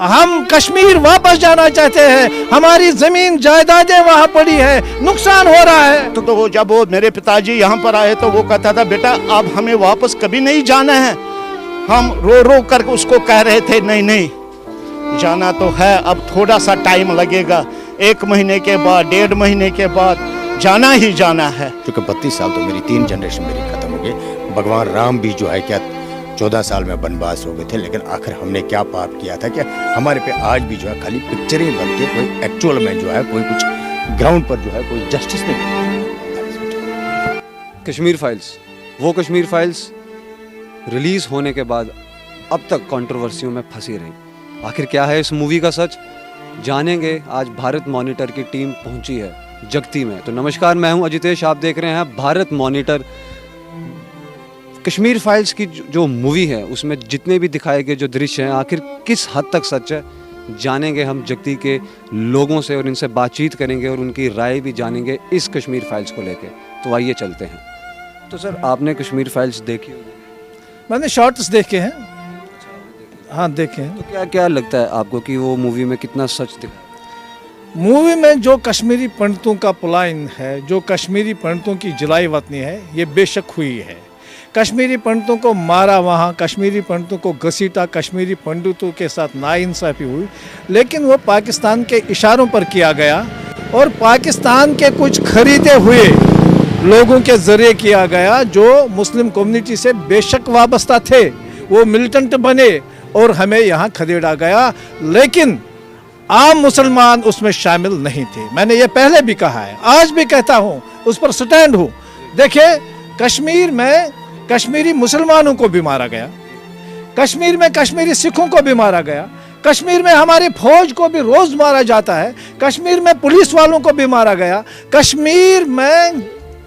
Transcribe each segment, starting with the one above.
हम कश्मीर वापस जाना चाहते हैं, हमारी जमीन जायदादें वहाँ पड़ी है, नुकसान हो रहा है। तो जब वो मेरे पिताजी यहाँ पर आए तो वो कहता था बेटा अब हमें वापस कभी नहीं जाना है। हम रो रो कर उसको कह रहे थे नहीं नहीं जाना तो है, अब थोड़ा सा टाइम लगेगा, 1 महीने के बाद 1.5 महीने के बाद जाना ही जाना है। क्योंकि 32 साल तो मेरी 3 जनरेशन मेरी खत्म हो गई। भगवान राम भी जो है क्या 14 साल में वनवास हो गए थे, लेकिन आखिर हमने क्या पाप किया था कि हमारे पे आज भी जो है खाली पिक्चरें बनती है, कोई एक्चुअल में जो है कोई कुछ ग्राउंड पर जो है कोई जस्टिस नहीं। कश्मीर फाइल्स, वो कश्मीर फाइल्स रिलीज होने के बाद अब तक कंट्रोवर्सियों में फंसी रही। आखिर क्या है इस मूवी का सच, जानेंगे। आज भारत मॉनिटर की टीम पहुंची है जगती में। तो नमस्कार, मैं हूं अजितेश, आप देख रहे हैं भारत मॉनिटर। कश्मीर फाइल्स की जो मूवी है उसमें जितने भी दिखाए गए जो दृश्य हैं आखिर किस हद तक सच है, जानेंगे हम जगती के लोगों से और इनसे बातचीत करेंगे और उनकी राय भी जानेंगे इस कश्मीर फाइल्स को लेके। तो आइए चलते हैं। तो सर, आपने कश्मीर फाइल्स देखी होगी? मैंने शॉर्ट्स देखे हैं। हाँ देखे हैं। तो क्या क्या लगता है आपको कि वो मूवी में कितना सच दिखा? मूवी में जो कश्मीरी पंडितों का पलायन है, जो कश्मीरी पंडितों की जलाई वतनी है, ये बेशक हुई है। कश्मीरी पंडितों को मारा वहाँ, कश्मीरी पंडितों को घसीटा, कश्मीरी पंडितों के साथ नाइंसाफ़ी हुई, लेकिन वो पाकिस्तान के इशारों पर किया गया और पाकिस्तान के कुछ खरीदे हुए लोगों के ज़रिए किया गया जो मुस्लिम कम्युनिटी से बेशक वाबस्ता थे। वो मिलिटेंट बने और हमें यहाँ खदेड़ा गया, लेकिन आम मुसलमान उसमें शामिल नहीं थे। मैंने ये पहले भी कहा है, आज भी कहता हूँ, उस पर स्टैंड हूँ। देखिए, कश्मीर में कश्मीरी मुसलमानों को भी मारा गया, कश्मीर में कश्मीरी सिखों को भी मारा गया, कश्मीर में हमारी फौज को भी रोज़ मारा जाता है, कश्मीर में पुलिस वालों को भी मारा गया, कश्मीर में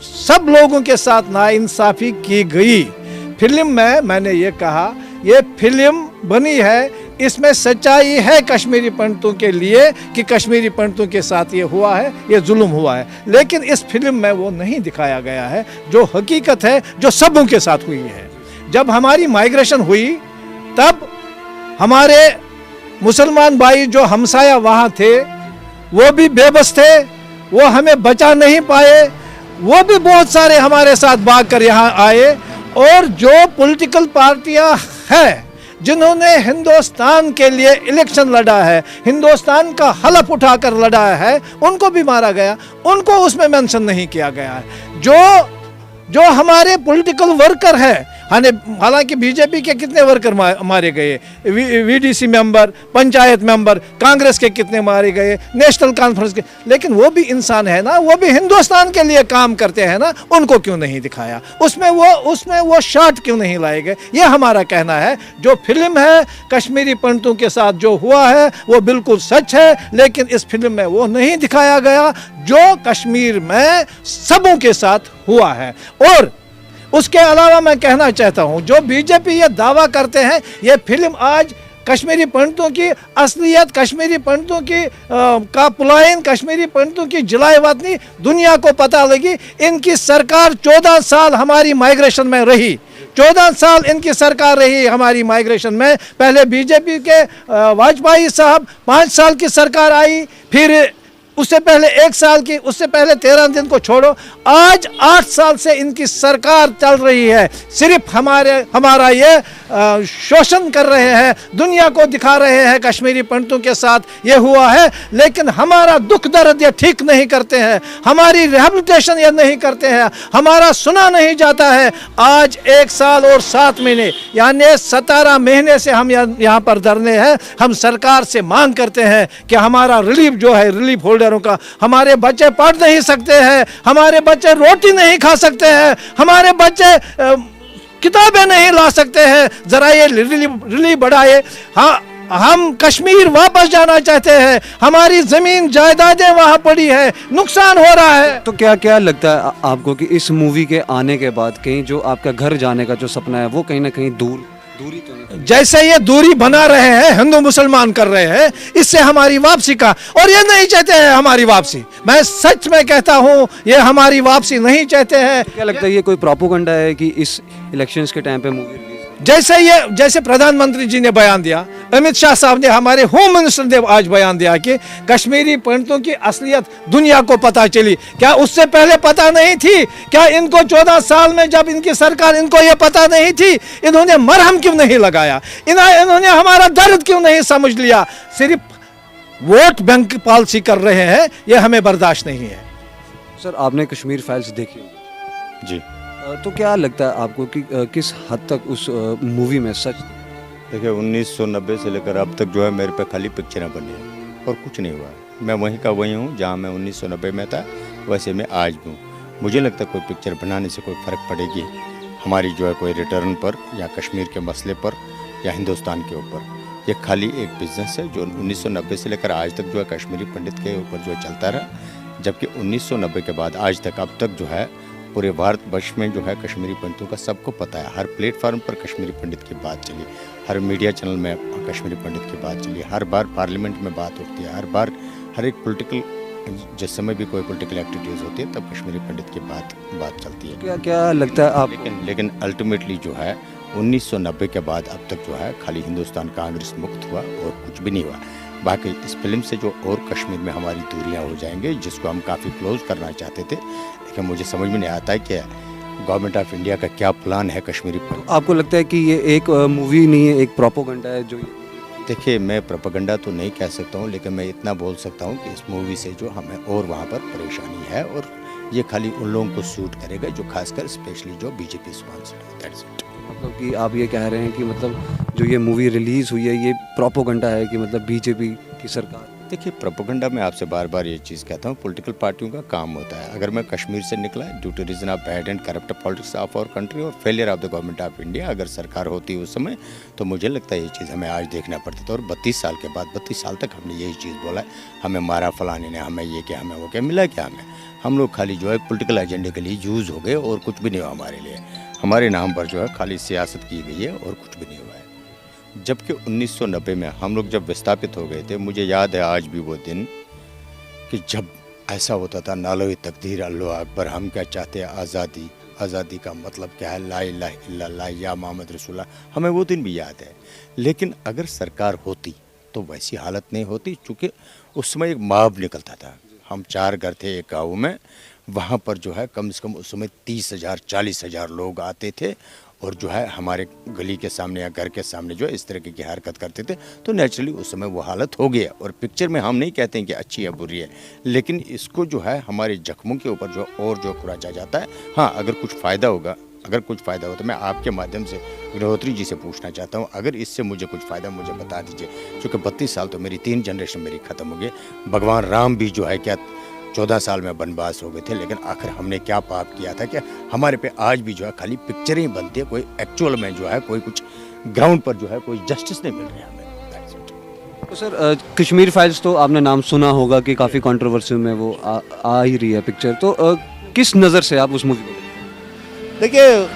सब लोगों के साथ नाइंसाफ़ी की गई। फिल्म में मैंने ये कहा, ये फिल्म बनी है, इसमें सच्चाई है कश्मीरी पंडितों के लिए कि कश्मीरी पंडितों के साथ ये हुआ है, ये जुल्म हुआ है, लेकिन इस फिल्म में वो नहीं दिखाया गया है जो हकीकत है, जो सबों के साथ हुई है। जब हमारी माइग्रेशन हुई तब हमारे मुसलमान भाई जो हमसाया वहाँ थे वो भी बेबस थे, वो हमें बचा नहीं पाए, वो भी बहुत सारे हमारे साथ भाग कर यहाँ आए। और जो पॉलिटिकल पार्टियाँ हैं जिन्होंने हिंदुस्तान के लिए इलेक्शन लड़ा है, हिंदुस्तान का हलफ उठाकर लड़ा है, उनको भी मारा गया, उनको उसमें मेंशन नहीं किया गया है। जो हमारे पॉलिटिकल वर्कर हैं, हालांकि बीजेपी के कितने वर्कर मारे गए, VDC member, panchayat member, Congress के कितने मारे गए, नेशनल कॉन्फ्रेंस के, लेकिन वो भी इंसान है ना, वो भी हिंदुस्तान के लिए काम करते हैं ना, उनको क्यों नहीं दिखाया? उसमें वो शॉट क्यों नहीं लाए गए? ये हमारा कहना है। जो फिल्म है कश्मीरी पंडितों के साथ जो हुआ है वो बिल्कुल सच है, लेकिन इस फिल्म में वो नहीं दिखाया गया जो कश्मीर में सबों के साथ हुआ है। और उसके अलावा मैं कहना चाहता हूं, जो बीजेपी ये दावा करते हैं ये फिल्म आज कश्मीरी पंडितों की असलियत, कश्मीरी पंडितों की का पलायन, कश्मीरी पंडितों की जलाई वतनी दुनिया को पता लगी। इनकी सरकार 14 साल हमारी माइग्रेशन में रही, 14 साल इनकी सरकार रही हमारी माइग्रेशन में। पहले बीजेपी के वाजपेयी साहब 5 साल की सरकार आई, फिर उससे पहले 1 साल की, उससे पहले 13 दिन को छोड़ो, आज 8 साल से इनकी सरकार चल रही है। सिर्फ हमारा ये शोषण कर रहे हैं, दुनिया को दिखा रहे हैं कश्मीरी पंडितों के साथ ये हुआ है, लेकिन हमारा दुख दर्द ये ठीक नहीं करते हैं, हमारी रिहेबिलिटेशन ये नहीं करते हैं, हमारा सुना नहीं जाता है। आज 1 साल और 7 महीने यानी 17 महीने से हम यहाँ पर धरने हैं। हम सरकार से मांग करते हैं कि हमारा रिलीफ जो है, रिलीफ होल्डरों का, हमारे बच्चे पढ़ नहीं सकते हैं, हमारे बच्चे रोटी नहीं खा सकते हैं, हमारे बच्चे किताबें नहीं ला सकते हैं, जरा ये रिलीफ बढ़ाए। हाँ, हम कश्मीर वापस जाना चाहते हैं, हमारी जमीन जायदादें वहाँ पड़ी है, नुकसान हो रहा है। तो क्या क्या लगता है आपको कि इस मूवी के आने के बाद कहीं जो आपका घर जाने का जो सपना है वो कहीं ना कहीं दूरी तो नहीं? जैसे ये दूरी बना रहे हैं, हिंदू मुसलमान कर रहे हैं, इससे हमारी वापसी का, और ये नहीं चाहते हैं हमारी वापसी। मैं सच में कहता हूँ ये हमारी वापसी नहीं चाहते हैं। क्या लगता है ये कोई प्रोपोगंडा है कि इस इलेक्शंस के टाइम पे मूवी रिलीज? जैसे प्रधानमंत्री जी ने बयान दिया, अमित शाह साहब ने, हमारे होम मिनिस्टर ने आज बयान दिया कि कश्मीरी पंडितों की असलियत दुनिया को पता चली। क्या उससे पहले पता नहीं थी? क्या इनको 14 साल में जब इनकी सरकार, इनको ये पता नहीं थी? इन्होंने मरहम क्यों नहीं लगाया? इन्होंने हमारा दर्द क्यों नहीं समझ लिया? सिर्फ वोट बैंक पॉलिसी कर रहे हैं, ये हमें बर्दाश्त नहीं है। सर, आपने कश्मीर फाइल्स देखी होगी। जी तो क्या लगता है आपको कि किस हद तक उस मूवी में सच? देखिए, 1990 से लेकर अब तक जो है मेरे पे खाली पिक्चरें बनी हैं और कुछ नहीं हुआ। मैं वहीं का वहीं हूँ जहाँ मैं 1990 में था, वैसे मैं आज भी हूँ। मुझे लगता है कोई पिक्चर बनाने से कोई फ़र्क पड़ेगी हमारी जो है कोई रिटर्न पर, या कश्मीर के मसले पर, या हिंदुस्तान के ऊपर। ये खाली एक बिजनेस है जो 1990 से लेकर आज तक जो है कश्मीरी पंडित के ऊपर जो है चलता रहा। जबकि 1990 के बाद आज तक, अब तक जो है पूरे भारतवर्ष में जो है कश्मीरी पंडितों का सबको पता है। हर प्लेटफार्म पर कश्मीरी पंडित की बात चली, हर मीडिया चैनल में कश्मीरी पंडित की बात चली, हर बार पार्लियामेंट में बात होती है, हर बार हर एक पॉलिटिकल, जिस समय भी कोई पॉलिटिकल एक्टिविटीज़ होती है तब कश्मीरी पंडित की बात चलती है। क्या लगता है आप? लेकिन अल्टीमेटली जो है 1990 के बाद अब तक जो है खाली हिंदुस्तान कांग्रेस मुक्त हुआ और कुछ भी नहीं हुआ। बाकी इस फिल्म से जो और कश्मीर में हमारी दूरियां हो जाएंगी, जिसको हम काफ़ी क्लोज करना चाहते थे, लेकिन मुझे समझ में नहीं आता है कि गवर्नमेंट ऑफ इंडिया का क्या प्लान है कश्मीरी पर। आपको लगता है कि ये एक मूवी नहीं है, एक प्रोपोगंडा है जो? देखिए, मैं प्रोपेगेंडा तो नहीं कह सकता हूँ, लेकिन मैं इतना बोल सकता हूँ कि इस मूवी से जो हमें और वहाँ पर परेशानी है, और ये खाली उन लोगों को सूट करेगा जो खासकर स्पेशली जो बीजेपी स्पॉन्सर्ड है। That's it. मतलब कि आप ये कह रहे हैं कि मतलब जो ये मूवी रिलीज़ हुई है ये प्रोपोगंडा है कि मतलब बीजेपी की सरकार? देखिए, प्रोपेगेंडा मैं आपसे बार बार ये चीज़ कहता हूँ, पॉलिटिकल पार्टियों का काम होता है। अगर मैं कश्मीर से निकला due to reason of bad and corrupt politics of our country और failure of the government of India, अगर सरकार होती उस समय, तो मुझे लगता है ये चीज़ हमें आज देखना पड़ती था। और 32 साल के बाद, 32 साल तक हमने यही चीज़ बोला है, हमें मारा फलाने ने, हमें ये क्या, हमें वो क्या, मिला क्या हमें? हम लोग खाली जो है पॉलिटिकल एजेंडे के लिए यूज़ हो गए और कुछ भी नहीं हुआ हमारे लिए। हमारे नाम पर जो है खाली सियासत की गई है और कुछ भी नहीं हुआ है। जबकि 1990 में हम लोग जब विस्थापित हो गए थे, मुझे याद है आज भी वो दिन कि जब ऐसा होता था, नालो तकदीर अल्लाह अकबर, हम क्या चाहते हैं आज़ादी, आज़ादी का मतलब क्या है, ला इलाहा इल्लल्लाह या मोहम्मद रसूलुल्लाह, हमें वो दिन भी याद है। लेकिन अगर सरकार होती तो वैसी हालत नहीं होती, चूँकि उस समय एक मॉब निकलता था। हम 4 घर थे एक गाँव में, वहाँ पर जो है कम से कम उस समय 30,000 40,000 लोग आते थे और जो है हमारे गली के सामने या घर के सामने जो है इस तरह की हरकत करते थे। तो नेचुरली उस समय वो हालत हो गया। और पिक्चर में हम नहीं कहते हैं कि अच्छी या बुरी है, लेकिन इसको जो है हमारे जख्मों के ऊपर जो और जो खुराचा जाता है। हाँ, अगर कुछ फ़ायदा होगा, तो मैं आपके माध्यम से अग्निहोत्री जी से पूछना चाहता हूँ, अगर इससे मुझे कुछ फ़ायदा मुझे बता दीजिए। क्योंकि 32 साल तो मेरी 3 जनरेशन मेरी ख़त्म हो गई। भगवान राम भी जो है क्या 14 साल में वनवास हो गए थे, लेकिन आखिर हमने क्या पाप किया था कि हमारे पे आज भी जो है खाली पिक्चरें ही बनती है, कोई एक्चुअल में जो है कोई कुछ ग्राउंड पर जो है कोई जस्टिस नहीं मिल रहा है हमें। तो सर, कश्मीर फाइल्स तो आपने नाम सुना होगा कि काफ़ी कंट्रोवर्सी में वो आ ही रही है पिक्चर, तो किस नज़र से आप उस मूवी को? देखिए,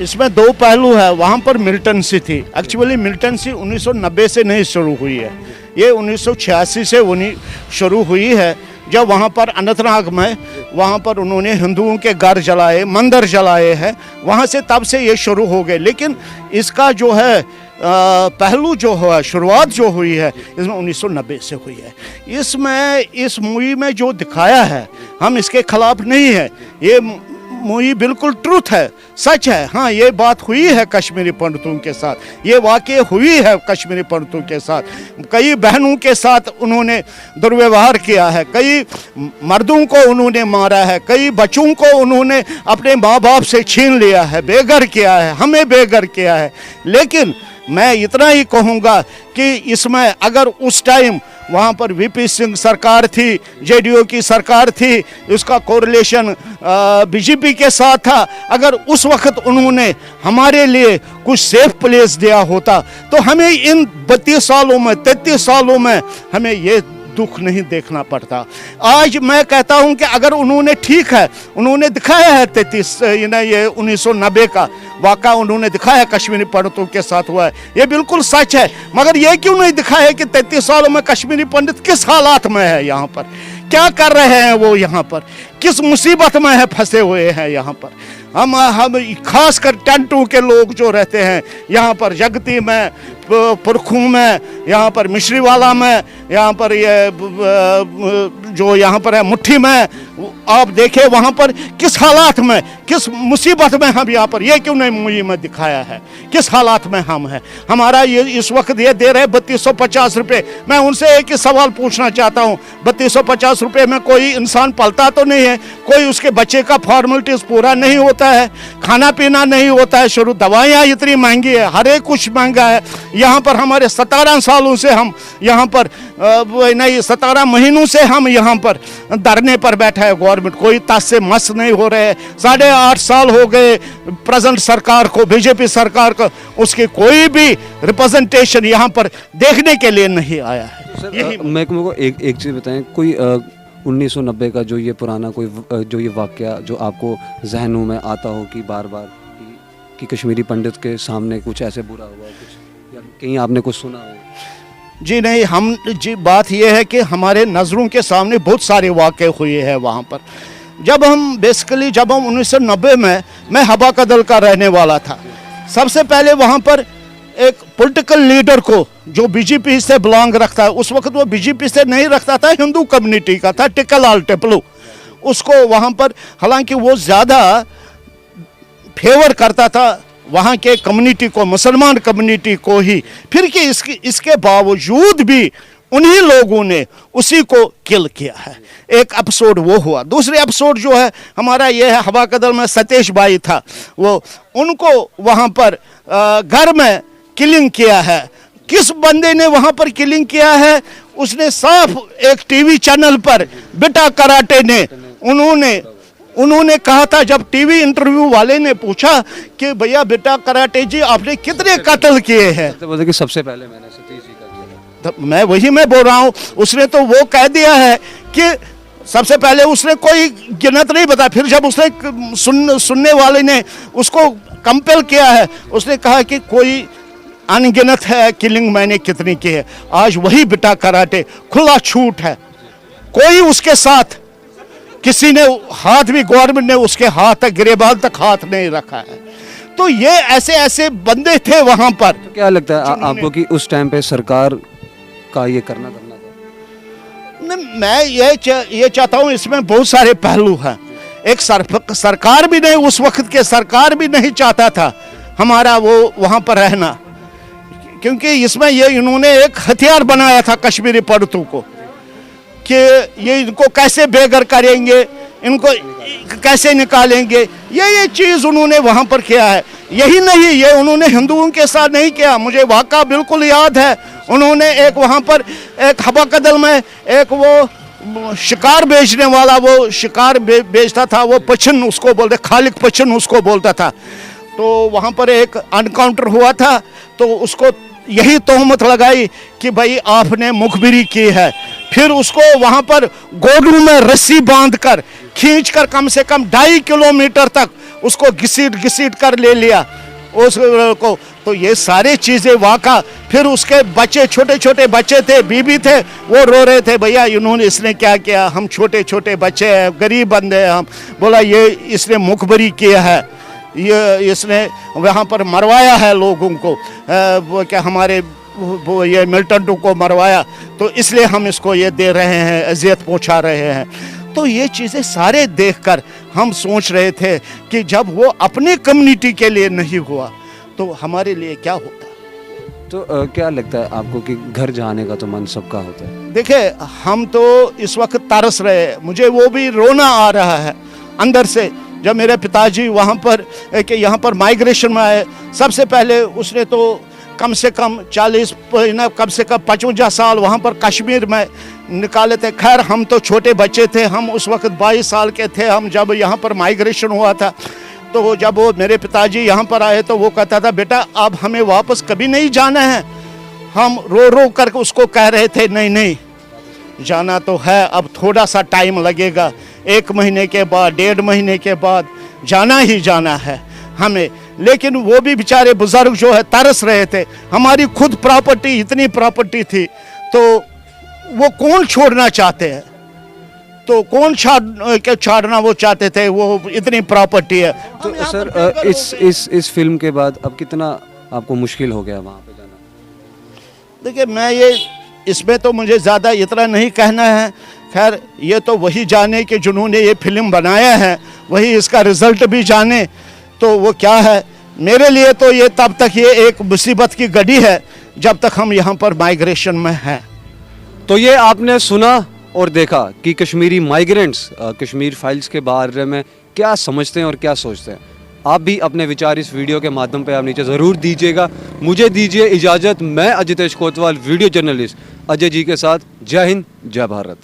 इसमें 2 पहलू है। वहाँ पर मिलिटेंसी थी। एक्चुअली मिलिटेंसी 1990 से नहीं शुरू हुई है, ये 1986 से शुरू हुई है, जब वहाँ पर अनंतनाग में वहाँ पर उन्होंने हिंदुओं के घर जलाए, मंदिर जलाए हैं, वहाँ से तब से ये शुरू हो गए। लेकिन इसका जो है पहलू जो हुआ, शुरुआत जो हुई है, इसमें 1990 से हुई है। इसमें इस मूवी में जो दिखाया है, हम इसके खिलाफ नहीं है। ये मूवी बिल्कुल ट्रूथ है, सच है। हाँ, ये बात हुई है कश्मीरी पंडितों के साथ, ये वाकई हुई है कश्मीरी पंडितों के साथ। कई बहनों के साथ उन्होंने दुर्व्यवहार किया है, कई मर्दों को उन्होंने मारा है, कई बच्चों को उन्होंने अपने माँ बाप से छीन लिया है, बेघर किया है, हमें बेघर किया है। लेकिन मैं इतना ही कहूँगा कि इसमें अगर उस टाइम वहाँ पर वीपी सिंह सरकार थी, जेडीयू की सरकार थी, उसका कोरिलेशन बीजेपी के साथ था, अगर उस वक्त उन्होंने हमारे लिए कुछ सेफ प्लेस दिया होता तो हमें इन 32 सालों में 33 सालों में हमें ये दुख नहीं देखना पड़ता। आज मैं कहता हूं कि अगर उन्होंने, ठीक है, उन्होंने दिखाया है 1990 का वाक़ा उन्होंने दिखाया कश्मीरी पंडितों के साथ हुआ है, ये बिल्कुल सच है। मगर ये क्यों नहीं दिखाया कि 33 सालों में कश्मीरी पंडित किस हालात में है, यहाँ पर क्या कर रहे हैं वो, यहाँ पर किस मुसीबत में है, फंसे हुए हैं यहाँ पर। हम खास कर टेंटू के लोग जो रहते हैं यहाँ पर जगती में, पुरखू में, यहाँ पर मिश्रीवाला में, यहाँ पर ये जो यहाँ पर है मुट्ठी में, आप देखें वहाँ पर किस हालात में, किस मुसीबत में हम यहाँ पर, ये क्यों नहीं मूवी में दिखाया है किस हालात में हम हैं। हमारा ये इस वक्त ये दे रहे 3250 रुपये। मैं उनसे एक ही सवाल पूछना चाहता हूँ, 3250 रुपये में कोई इंसान पलता तो नहीं है, कोई उसके बच्चे का फॉर्मेलिटीज़ पूरा नहीं होता है, खाना पीना नहीं होता है, शुरू दवाइयाँ इतनी महंगी है, हर एक कुछ महंगा है। यहाँ पर हमारे 17 सालों से हम यहाँ पर नहीं 17 महीनों से हम यहाँ पर धरने पर बैठा है गवर्नमेंट, कोई तस से मस नहीं हो रहे। 8.5 साल हो गए प्रेजेंट सरकार को, बीजेपी सरकार को, उसकी कोई भी रिप्रेजेंटेशन यहाँ पर देखने के लिए नहीं आया है। सर मैं को एक चीज़ बताएं, कोई 1990 का जो ये पुराना कोई जो ये वाकया जो आपको जहनों में आता हो कि बार बार कि कश्मीरी पंडित के सामने कुछ ऐसे बुरा हुआ, कुछ या कहीं आपने कुछ सुना हो? जी नहीं, जी बात यह है कि हमारे नज़रों के सामने बहुत सारे वाक़े हुए हैं वहाँ पर। जब हम 1990 में, मैं हवा कदल का रहने वाला था, सबसे पहले वहाँ पर एक पॉलिटिकल लीडर को जो बीजेपी से बिलोंग रखता है, उस वक्त वो बीजेपी से नहीं रखता था, हिंदू कम्युनिटी का था, टिक्करलाल टिपलू, उसको वहाँ पर, हालांकि वो ज़्यादा फेवर करता था वहाँ के कम्युनिटी को, मुसलमान कम्युनिटी को ही, फिर कि इसके बावजूद भी उन्हीं लोगों ने उसी को किल किया है। एक एपिसोड वो हुआ। दूसरे एपिसोड जो है हमारा ये है, हवा कदल में सतीश भाई था, वो उनको वहाँ पर घर में किलिंग किया है। किस बंदे ने वहाँ पर किलिंग किया है? उसने साफ एक टीवी चैनल पर बेटा कराटे ने उन्होंने कहा था, जब टीवी इंटरव्यू वाले ने पूछा कि भैया बेटा कराटे जी आपने कितने कत्ल किए हैं, तो बोलते कि सबसे पहले मैंने सतीश जी का किया। तो मैं बोल रहा हूँ, उसने तो वो कह दिया है कि सबसे पहले उसने कोई गिनत नहीं बताया। फिर जब उसने सुनने वाले ने उसको कंपेल किया है, उसने कहा कि कोई अनगिनत है किलिंग मैंने कितनी की है। आज वही बेटा कराटे खुला छूट है, कोई उसके साथ किसी ने हाथ भी, गवर्नमेंट ने उसके हाथ तक, गिरेबान तक हाथ नहीं रखा है। तो ये ऐसे बंदे थे वहां पर। तो क्या लगता है आपको कि उस टाइम पे सरकार का ये करना था? मैं ये चाहता हूँ, इसमें बहुत सारे पहलू हैं। एक सरकार भी नहीं, उस वक्त के सरकार भी नहीं चाहता था हमारा वो वहाँ पर रहना, क्योंकि इसमें ये इन्होंने एक हथियार बनाया था कश्मीरी पंडितों को कि ये इनको कैसे बेघर करेंगे, इनको कैसे निकालेंगे। ये चीज़ उन्होंने वहाँ पर किया है। यही नहीं, ये उन्होंने हिंदुओं के साथ नहीं किया। मुझे वाक़ा बिल्कुल याद है, उन्होंने एक वहाँ पर एक हवा कदल में एक वो शिकार बेचने वाला, वो शिकार बेचता था, वो पचन उसको बोलते, खालिक पचन उसको बोलता था। तो वहाँ पर एक एनकाउंटर हुआ था, तो उसको यही तोहमत लगाई कि भाई आपने मुखबिरी की है। फिर उसको वहाँ पर गोडू में रस्सी बांधकर खींचकर कम से कम 2.5 किलोमीटर तक उसको घसीट कर ले लिया उसको। तो ये सारी चीज़ें वाक़ा, फिर उसके बच्चे, छोटे छोटे बच्चे थे, बीबी थे, वो रो रहे थे, भैया इसने क्या किया, हम छोटे छोटे बच्चे हैं, गरीब बंदे हैं हम। बोला ये इसने मुखबिरी किया है, ये इसने वहाँ पर मरवाया है लोगों को, वो क्या हमारे वो ये मिल्टन को मरवाया, तो इसलिए हम इसको ये दे रहे हैं, अजियत पहुँचा रहे हैं। तो ये चीज़ें सारे देखकर हम सोच रहे थे कि जब वो अपने कम्युनिटी के लिए नहीं हुआ तो हमारे लिए क्या होता। तो क्या लगता है आपको कि घर जाने का तो मन सबका होता है? देखिए, हम तो इस वक्त तरस रहे, मुझे वो भी रोना आ रहा है अंदर से। जब मेरे पिताजी वहाँ पर यहाँ पर माइग्रेशन में आए, सबसे पहले उसने तो कम से कम 55 साल वहाँ पर कश्मीर में निकाले थे। खैर हम तो छोटे बच्चे थे, हम उस वक्त 22 साल के थे हम जब यहाँ पर माइग्रेशन हुआ था। तो जब वो मेरे पिताजी यहाँ पर आए तो वो कहता था, बेटा अब हमें वापस कभी नहीं जाना है। हम रो कर उसको कह रहे थे, नहीं जाना तो है, अब थोड़ा सा टाइम लगेगा, 1 महीने के बाद, 1.5 महीने के बाद जाना ही जाना है हमें। लेकिन वो भी बेचारे बुजुर्ग जो है तरस रहे थे। हमारी खुद प्रॉपर्टी, इतनी प्रॉपर्टी थी, तो वो कौन छोड़ना चाहते हैं। तो कौन छाड़ना वो चाहते थे, वो इतनी प्रॉपर्टी है। तो हम यहाँ सर पर इस फिल्म के बाद अब कितना आपको मुश्किल हो गया वहाँ पे जाना? देखिए, मैं ये इसमें तो मुझे ज़्यादा इतना नहीं कहना है। खैर, ये तो वही जाने कि जिन्होंने ये फिल्म बनाया है, वही इसका रिजल्ट भी जाने तो वो क्या है। मेरे लिए तो ये तब तक ये एक मुसीबत की घड़ी है जब तक हम यहाँ पर माइग्रेशन में हैं। तो ये आपने सुना और देखा कि कश्मीरी माइग्रेंट्स कश्मीर फाइल्स के बारे में क्या समझते हैं और क्या सोचते हैं। आप भी अपने विचार इस वीडियो के माध्यम पे आप नीचे ज़रूर दीजिएगा। मुझे दीजिए इजाज़त। मैं अजितेश कोतवाल, वीडियो जर्नलिस्ट अजय जी के साथ। जय हिंद, जय भारत।